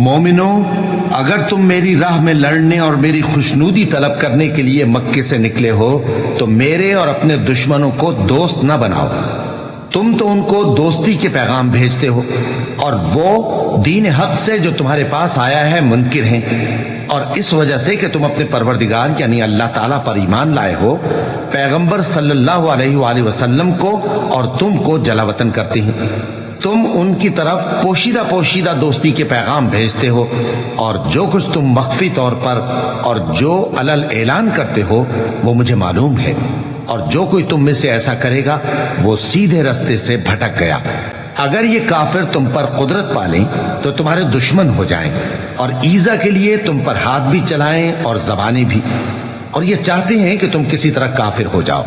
مومنو، اگر تم میری راہ میں لڑنے اور میری خوشنودی طلب کرنے کے لیے مکے سے نکلے ہو تو میرے اور اپنے دشمنوں کو دوست نہ بناؤ۔ تم تو ان کو دوستی کے پیغام بھیجتے ہو اور وہ دین حق سے جو تمہارے پاس آیا ہے منکر ہیں، اور اس وجہ سے کہ تم اپنے پروردگار یعنی اللہ تعالیٰ پر ایمان لائے ہو، پیغمبر صلی اللہ علیہ وآلہ وسلم کو اور تم کو جلا وطن کرتے ہیں۔ تم ان کی طرف پوشیدہ دوستی کے پیغام بھیجتے ہو، اور جو کچھ تم مخفی طور پر اور جو علل اعلان کرتے ہو وہ مجھے معلوم ہے، اور جو کوئی تم میں سے ایسا کرے گا وہ سیدھے رستے سے بھٹک گیا۔ اگر یہ کافر تم پر قدرت پالیں تو تمہارے دشمن ہو جائیں، اور ایذا کے لیے تم پر ہاتھ بھی چلائیں اور زبانیں بھی، اور یہ چاہتے ہیں کہ تم کسی طرح کافر ہو جاؤ۔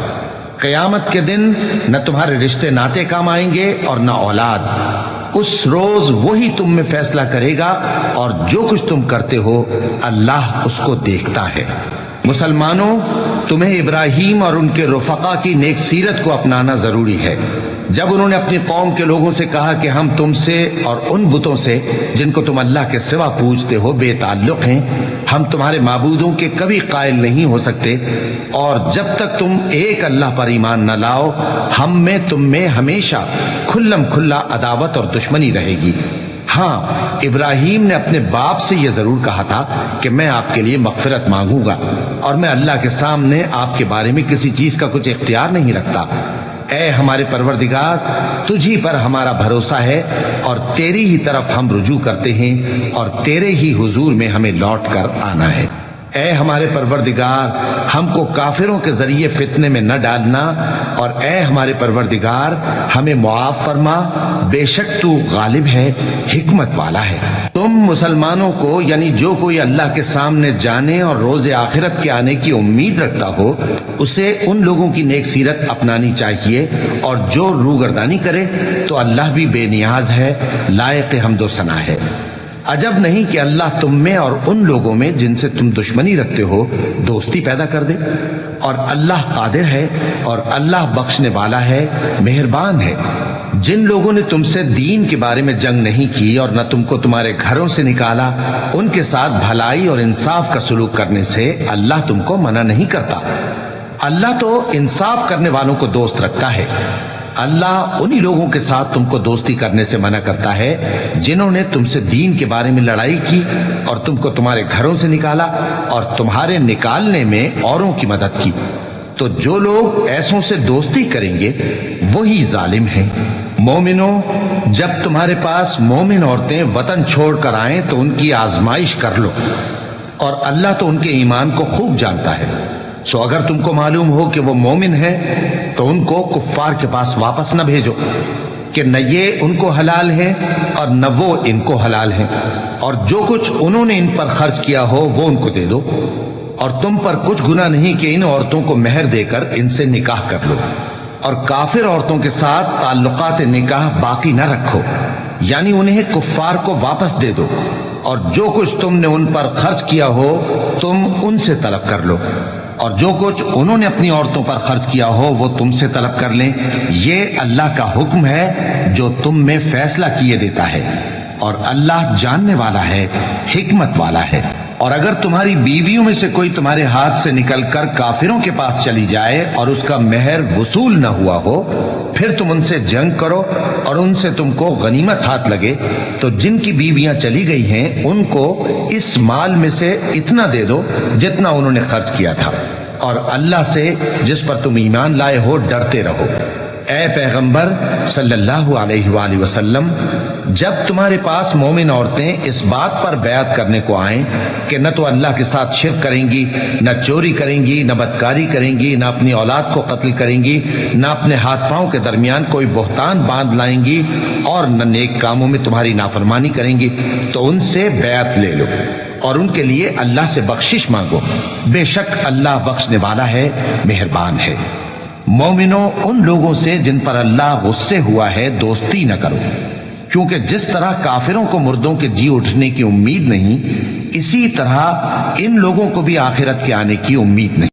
قیامت کے دن نہ تمہارے رشتے ناتے کام آئیں گے اور نہ اولاد۔ اس روز وہی تم میں فیصلہ کرے گا، اور جو کچھ تم کرتے ہو اللہ اس کو دیکھتا ہے۔ مسلمانوں، تمہیں ابراہیم اور ان کے رفقا کی نیک سیرت کو اپنانا ضروری ہے۔ جب انہوں نے اپنی قوم کے لوگوں سے کہا کہ ہم تم سے اور ان بتوں سے جن کو تم اللہ کے سوا پوجتے ہو بے تعلق ہیں، ہم تمہارے معبودوں کے کبھی قائل نہیں ہو سکتے، اور جب تک تم ایک اللہ پر ایمان نہ لاؤ ہم میں تم میں ہمیشہ کھلم کھلا عداوت اور دشمنی رہے گی۔ ہاں، ابراہیم نے اپنے باپ سے یہ ضرور کہا تھا کہ میں آپ کے لیے مغفرت مانگوں گا، اور میں اللہ کے سامنے آپ کے بارے میں کسی چیز کا کچھ اختیار نہیں رکھتا۔ اے ہمارے پروردگار، تجھی پر ہمارا بھروسہ ہے اور تیری ہی طرف ہم رجوع کرتے ہیں، اور تیرے ہی حضور میں ہمیں لوٹ کر آنا ہے۔ اے ہمارے پروردگار، ہم کو کافروں کے ذریعے فتنے میں نہ ڈالنا، اور اے ہمارے پروردگار ہمیں معاف فرما، بے شک تو غالب ہے، حکمت والا ہے۔ تم مسلمانوں کو یعنی جو کوئی اللہ کے سامنے جانے اور روز آخرت کے آنے کی امید رکھتا ہو اسے ان لوگوں کی نیک سیرت اپنانی چاہیے، اور جو روگردانی کرے تو اللہ بھی بے نیاز ہے، لائق حمد و ثنا ہے۔ عجب نہیں کہ اللہ تم میں اور ان لوگوں میں جن سے تم دشمنی رکھتے ہو دوستی پیدا کر دے، اور اللہ قادر ہے اور اللہ بخشنے والا ہے، مہربان ہے۔ جن لوگوں نے تم سے دین کے بارے میں جنگ نہیں کی اور نہ تم کو تمہارے گھروں سے نکالا، ان کے ساتھ بھلائی اور انصاف کا سلوک کرنے سے اللہ تم کو منع نہیں کرتا۔ اللہ تو انصاف کرنے والوں کو دوست رکھتا ہے۔ اللہ انہی لوگوں کے ساتھ تم کو دوستی کرنے سے منع کرتا ہے جنہوں نے تم سے دین کے بارے میں لڑائی کی اور تم کو تمہارے گھروں سے نکالا اور تمہارے نکالنے میں اوروں کی مدد کی۔ تو جو لوگ ایسوں سے دوستی کریں گے وہی ظالم ہیں۔ مومنوں، جب تمہارے پاس مومن عورتیں وطن چھوڑ کر آئیں تو ان کی آزمائش کر لو، اور اللہ تو ان کے ایمان کو خوب جانتا ہے۔ سو اگر تم کو معلوم ہو کہ وہ مومن ہے تو ان کو کفار کے پاس واپس نہ بھیجو کہ نہ یہ ان کو حلال ہیں اور نہ وہ ان کو حلال ہیں، اور جو کچھ انہوں نے ان پر خرچ کیا ہو وہ ان کو دے دو، اور تم پر کچھ گناہ نہیں کہ ان عورتوں کو مہر دے کر ان سے نکاح کر لو، اور کافر عورتوں کے ساتھ تعلقات نکاح باقی نہ رکھو، یعنی انہیں کفار کو واپس دے دو، اور جو کچھ تم نے ان پر خرچ کیا ہو تم ان سے طلب کر لو، اور جو کچھ انہوں نے اپنی عورتوں پر خرچ کیا ہو وہ تم سے طلب کر لیں۔ یہ اللہ کا حکم ہے جو تم میں فیصلہ کیے دیتا ہے، اور اللہ جاننے والا ہے، حکمت والا ہے۔ اور اگر تمہاری بیویوں میں سے کوئی تمہارے ہاتھ سے نکل کر کافروں کے پاس چلی جائے اور اس کا مہر وصول نہ ہوا ہو، پھر تم ان سے جنگ کرو اور ان سے تم کو غنیمت ہاتھ لگے، تو جن کی بیویاں چلی گئی ہیں ان کو اس مال میں سے اتنا دے دو جتنا انہوں نے خرچ کیا تھا، اور اللہ سے جس پر تم ایمان لائے ہو ڈرتے رہو۔ اے پیغمبر صلی اللہ علیہ وآلہ وسلم، جب تمہارے پاس مومن عورتیں اس بات پر بیعت کرنے کو آئیں کہ نہ تو اللہ کے ساتھ شرک کریں گی، نہ چوری کریں گی، نہ بدکاری کریں گی، نہ اپنی اولاد کو قتل کریں گی، نہ اپنے ہاتھ پاؤں کے درمیان کوئی بہتان باندھ لائیں گی، اور نہ نیک کاموں میں تمہاری نافرمانی کریں گی، تو ان سے بیعت لے لو اور ان کے لیے اللہ سے بخشش مانگو، بے شک اللہ بخشنے والا ہے، مہربان ہے۔ مومنوں، ان لوگوں سے جن پر اللہ غصے ہوا ہے دوستی نہ کرو، کیونکہ جس طرح کافروں کو مردوں کے جی اٹھنے کی امید نہیں، اسی طرح ان لوگوں کو بھی آخرت کے آنے کی امید نہیں۔